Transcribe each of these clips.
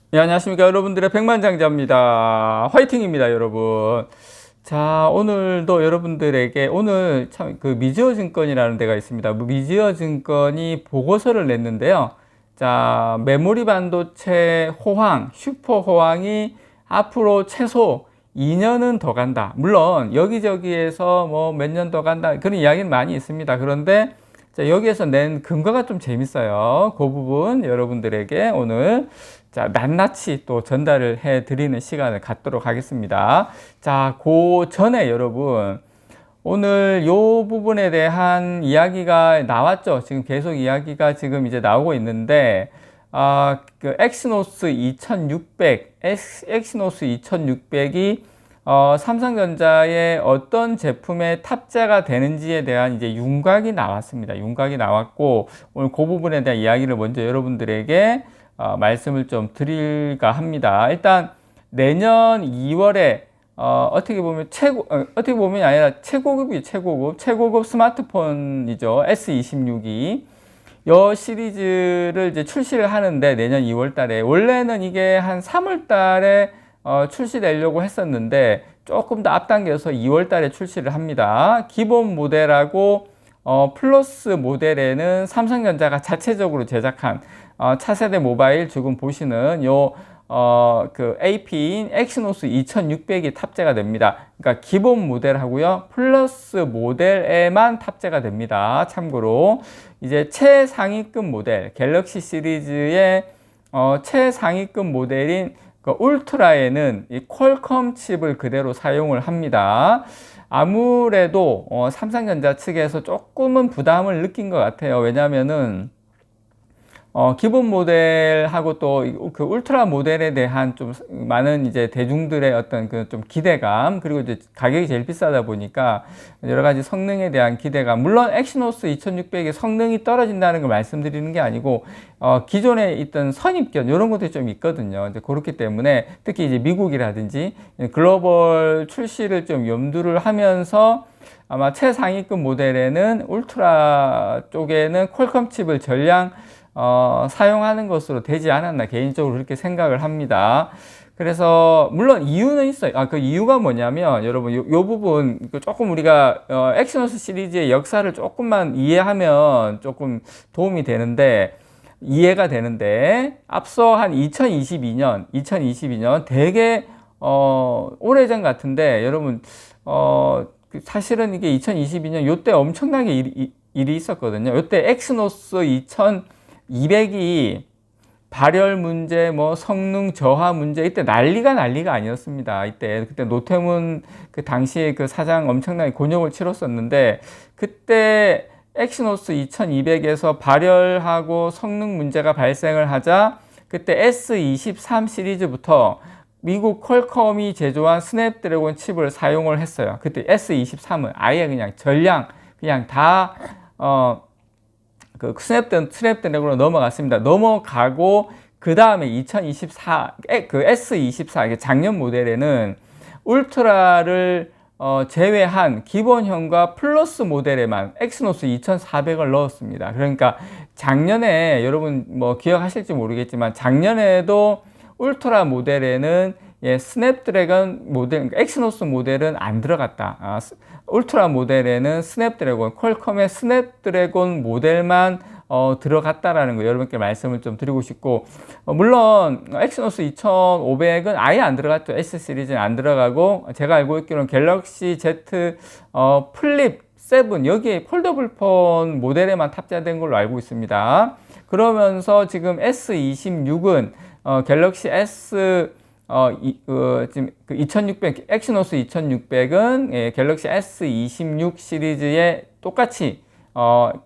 네, 안녕하십니까. 여러분들의 백만장자입니다. 화이팅입니다, 여러분. 자, 오늘도 여러분들에게 오늘 참 그 미지어 증권이라는 데가 있습니다. 미지어 증권이 보고서를 냈는데요. 자, 메모리 반도체 호황, 슈퍼 호황이 앞으로 최소 2년은 더 간다. 물론 여기저기에서 뭐 몇 년 더 간다. 그런 이야기는 많이 있습니다. 그런데 자, 여기에서 낸 근거가 좀 재밌어요. 그 부분 여러분들에게 오늘 자, 낱낱이 또 전달을 해 드리는 시간을 갖도록 하겠습니다. 자, 그 전에 여러분, 오늘 요 부분에 대한 이야기가 나왔죠. 지금 계속 이야기가 지금 이제 나오고 있는데, 그 엑시노스 2600, 엑시노스 2600이 삼성전자의 어떤 제품에 탑재가 되는지에 대한 이제 윤곽이 나왔습니다. 윤곽이 나왔고, 오늘 그 부분에 대한 이야기를 먼저 여러분들에게 말씀을 좀 드릴까 합니다. 일단 내년 2월에 어떻게 보면 어떻게 보면 아니라 최고급 스마트폰이죠. S26이 이 시리즈를 이제 출시를 하는데 내년 2월 달에 원래는 이게 한 3월 달에 출시되려고 했었는데 조금 더 앞당겨서 2월 달에 출시를 합니다. 기본 모델하고 플러스 모델에는 삼성전자가 자체적으로 제작한 차세대 모바일 지금 보시는 그 AP인 엑시노스 2600이 탑재가 됩니다. 그러니까 기본 모델하고요, 플러스 모델에만 탑재가 됩니다. 참고로 이제 최상위급 모델, 갤럭시 시리즈의 최상위급 모델인 그 울트라에는 이 퀄컴 칩을 그대로 사용을 합니다. 아무래도 삼성전자 측에서 조금은 부담을 느낀 것 같아요. 왜냐하면은 기본 모델하고 또 그 울트라 모델에 대한 좀 많은 이제 대중들의 어떤 그 좀 기대감, 그리고 이제 가격이 제일 비싸다 보니까 여러 가지 성능에 대한 기대감, 물론 엑시노스 2600의 성능이 떨어진다는 걸 말씀드리는 게 아니고 기존에 있던 선입견 이런 것들이 좀 있거든요. 이제 그렇기 때문에 특히 이제 미국이라든지 글로벌 출시를 좀 염두를 하면서 아마 최상위급 모델에는 울트라 쪽에는 퀄컴 칩을 전량 사용하는 것으로 되지 않았나 개인적으로 그렇게 생각을 합니다. 그래서 물론 이유는 있어요. 그 이유가 뭐냐면 여러분 요 부분 조금 우리가 엑시노스 시리즈의 역사를 조금만 이해하면 조금 도움이 되는데 이해가 되는데 앞서 한 2022년 되게 오래전 같은데 여러분 사실은 이게 2022년 요때 엄청나게 일이 있었거든요. 요때 엑시노스 2200이 발열 문제, 뭐 성능 저하 문제, 이때 난리가 아니었습니다. 그때 노태문 그 당시에 그 사장 엄청나게 곤욕을 치렀었는데, 그때 엑시노스 2200에서 발열하고 성능 문제가 발생을 하자, 그때 S23 시리즈부터 미국 퀄컴이 제조한 스냅드래곤 칩을 사용을 했어요. 그때 S23은 아예 그냥 전량, 그냥 다, 그 스냅드래곤으로 넘어갔습니다. 넘어가고 그 다음에 2024 그 S24 작년 모델에는 울트라를 제외한 기본형과 플러스 모델에만 엑시노스 2400을 넣었습니다. 그러니까 작년에 여러분 뭐 기억하실지 모르겠지만 작년에도 울트라 모델에는 스냅드래곤 모델, 그러니까 엑시노스 모델은 안 들어갔다. 울트라 모델에는 스냅드래곤, 퀄컴의 스냅드래곤 모델만 들어갔다라는 거 여러분께 말씀을 좀 드리고 싶고, 물론 엑시노스 2500은 아예 안 들어갔죠. S 시리즈는 안 들어가고, 제가 알고 있기로는 갤럭시 Z 플립 7 여기에 폴더블 폰 모델에만 탑재된 걸로 알고 있습니다. 그러면서 지금 S26은 갤럭시 S 지금 그 2600, 엑시노스 2600은 갤럭시 S26 시리즈에 똑같이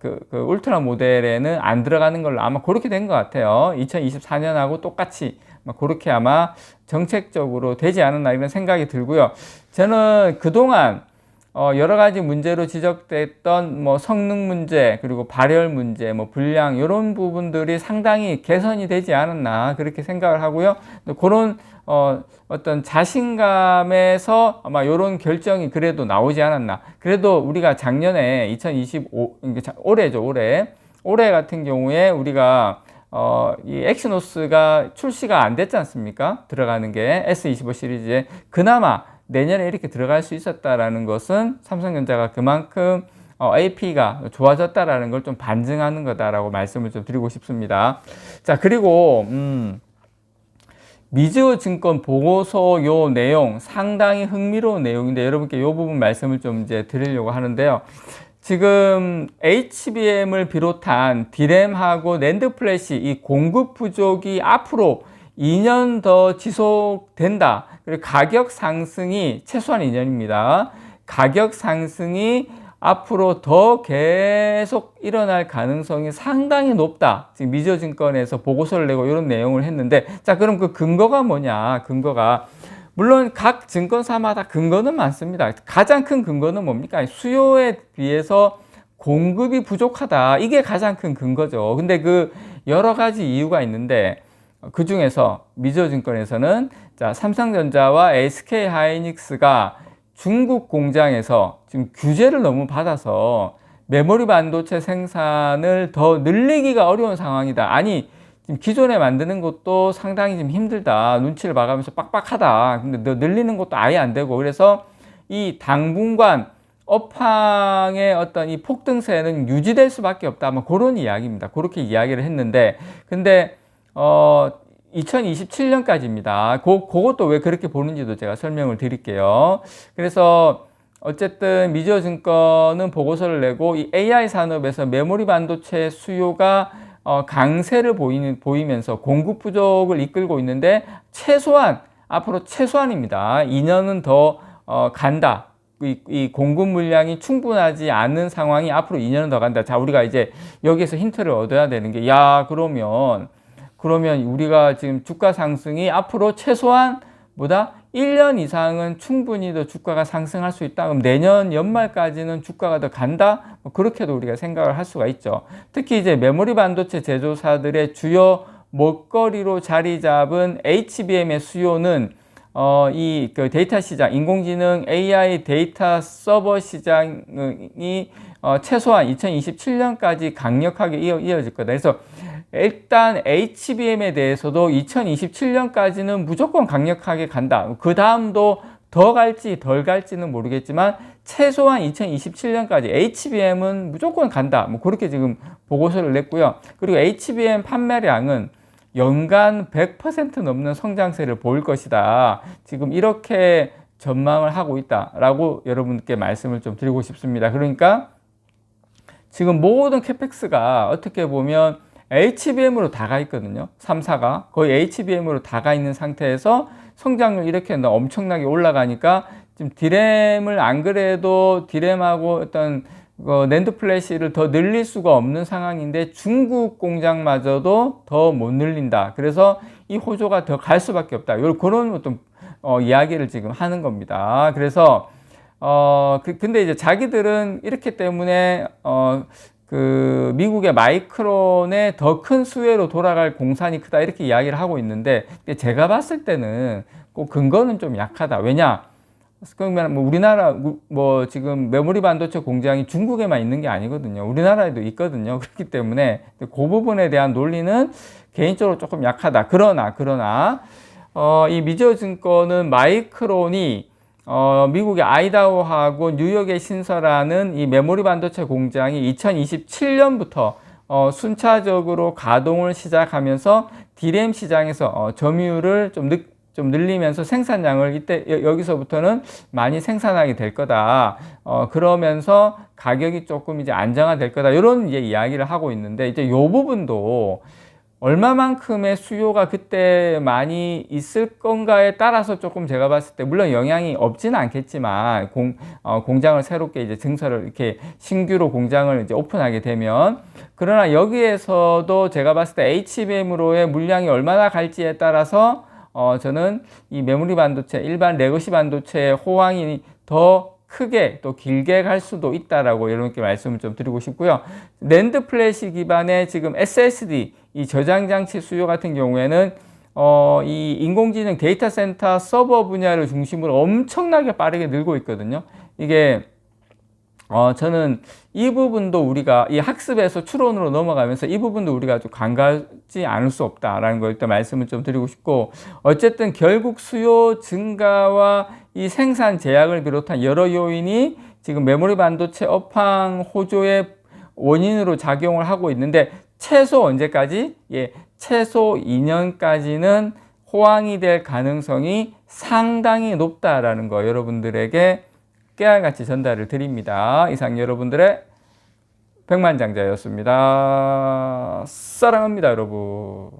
그 울트라 모델에는 안 들어가는 걸로 아마 그렇게 된 것 같아요. 2024년하고 똑같이 그렇게 아마 정책적으로 되지 않았나 이런 생각이 들고요. 저는 그동안 여러 가지 문제로 지적됐던 뭐 성능 문제, 그리고 발열 문제, 뭐 불량 이런 부분들이 상당히 개선이 되지 않았나 그렇게 생각을 하고요. 그런 어떤 자신감에서 아마 이런 결정이 그래도 나오지 않았나. 그래도 우리가 작년에 2025 올해죠, 올해 같은 경우에 우리가 이 엑시노스가 출시가 안 됐지 않습니까? 들어가는 게 S25 시리즈에 그나마 내년에 이렇게 들어갈 수 있었다라는 것은 삼성전자가 그만큼 AP가 좋아졌다라는 걸 좀 반증하는 거다라고 말씀을 좀 드리고 싶습니다. 자, 그리고 미즈증권 보고서 요 내용 상당히 흥미로운 내용인데 여러분께 요 부분 말씀을 좀 이제 드리려고 하는데요. 지금 HBM을 비롯한 D램하고 낸드 플래시 이 공급 부족이 앞으로 2년 더 지속된다. 그리고 가격 상승이 최소한 2년입니다. 가격 상승이 앞으로 더 계속 일어날 가능성이 상당히 높다. 지금 미즈증권에서 보고서를 내고 이런 내용을 했는데, 자, 그럼 그 근거가 뭐냐? 근거가 물론 각 증권사마다 근거는 많습니다. 가장 큰 근거는 뭡니까? 수요에 비해서 공급이 부족하다. 이게 가장 큰 근거죠. 근데 그 여러 가지 이유가 있는데 그 중에서 미즈증권에서는 자, 삼성전자와 SK하이닉스가 중국 공장에서 지금 규제를 너무 받아서 메모리 반도체 생산을 더 늘리기가 어려운 상황이다. 아니, 지금 기존에 만드는 것도 상당히 좀 힘들다. 눈치를 봐가면서 빡빡하다. 근데 너 늘리는 것도 아예 안 되고. 그래서 이 당분간 업황의 어떤 이 폭등세는 유지될 수밖에 없다. 뭐 그런 이야기입니다. 그렇게 이야기를 했는데, 근데 2027년까지입니다. 그것도 왜 그렇게 보는지도 제가 설명을 드릴게요. 그래서 어쨌든 미즈증권은 보고서를 내고 이 AI 산업에서 메모리 반도체 수요가 강세를 보이면서 공급 부족을 이끌고 있는데 최소한 앞으로 최소한입니다. 2년은 더 간다. 이 공급 물량이 충분하지 않은 상황이 앞으로 2년은 더 간다. 자, 우리가 이제 여기에서 힌트를 얻어야 되는 게, 야, 그러면 우리가 지금 주가 상승이 앞으로 최소한 1년 이상은 충분히 더 주가가 상승할 수 있다. 그럼 내년 연말까지는 주가가 더 간다? 뭐 그렇게도 우리가 생각을 할 수가 있죠. 특히 이제 메모리 반도체 제조사들의 주요 먹거리로 자리 잡은 HBM의 수요는 그 데이터 시장, 인공지능 AI 데이터 서버 시장이 최소한 2027년까지 강력하게 이어질 거다. 그래서 일단 HBM에 대해서도 2027년까지는 무조건 강력하게 간다. 그 다음도 더 갈지 덜 갈지는 모르겠지만 최소한 2027년까지 HBM은 무조건 간다. 뭐 그렇게 지금 보고서를 냈고요. 그리고 HBM 판매량은 연간 100% 넘는 성장세를 보일 것이다. 지금 이렇게 전망을 하고 있다라고 여러분께 말씀을 좀 드리고 싶습니다. 그러니까 지금 모든 캐펙스가 어떻게 보면 HBM으로 다 가 있거든요. 3사가 거의 HBM으로 다 가 있는 상태에서 성장률 이렇게 엄청나게 올라가니까 지금 D램을 안 그래도 D램하고 어떤 낸드 플래시를 더 늘릴 수가 없는 상황인데 중국 공장마저도 더 못 늘린다. 그래서 이 호조가 더 갈 수밖에 없다. 그런 어떤 이야기를 지금 하는 겁니다. 그래서 근데 이제 자기들은 이렇기 때문에 그 미국의 마이크론의 더 큰 수혜로 돌아갈 공산이 크다 이렇게 이야기를 하고 있는데 제가 봤을 때는 꼭 근거는 좀 약하다. 왜냐? 그러면 뭐 우리나라 뭐 지금 메모리 반도체 공장이 중국에만 있는 게 아니거든요. 우리나라에도 있거든요. 그렇기 때문에 그 부분에 대한 논리는 개인적으로 조금 약하다. 그러나 이 미즈증권은 마이크론이 미국의 아이다호하고 뉴욕에 신설하는 이 메모리 반도체 공장이 2027년부터 순차적으로 가동을 시작하면서 D램 시장에서 점유율을 좀 늘리면서 생산량을 이때 여기서부터는 많이 생산하게 될 거다. 그러면서 가격이 조금 이제 안정화될 거다. 이런 이제 이야기를 하고 있는데 이제 요 부분도 얼마만큼의 수요가 그때 많이 있을 건가에 따라서 조금 제가 봤을 때 물론 영향이 없지는 않겠지만 공장을 새롭게 이제 증설을 이렇게 신규로 공장을 이제 오픈하게 되면 그러나 여기에서도 제가 봤을 때 HBM으로의 물량이 얼마나 갈지에 따라서 저는 이 메모리 반도체 일반 레거시 반도체의 호황이 더 크게 또 길게 갈 수도 있다라고 여러분께 말씀을 좀 드리고 싶고요. 낸드 플래시 기반의 지금 SSD 이 저장 장치 수요 같은 경우에는 이 인공지능 데이터 센터 서버 분야를 중심으로 엄청나게 빠르게 늘고 있거든요. 이게 저는 이 부분도 우리가 이 학습에서 추론으로 넘어가면서 이 부분도 우리가 좀 간과하지 않을 수 없다라는 걸 일단 말씀을 좀 드리고 싶고, 어쨌든 결국 수요 증가와 이 생산 제약을 비롯한 여러 요인이 지금 메모리 반도체 업황 호조의 원인으로 작용을 하고 있는데, 최소 언제까지? 예, 최소 2년까지는 호황이 될 가능성이 상당히 높다라는 거 여러분들에게 깨알같이 전달을 드립니다. 이상 여러분들의 백만장자였습니다. 사랑합니다, 여러분.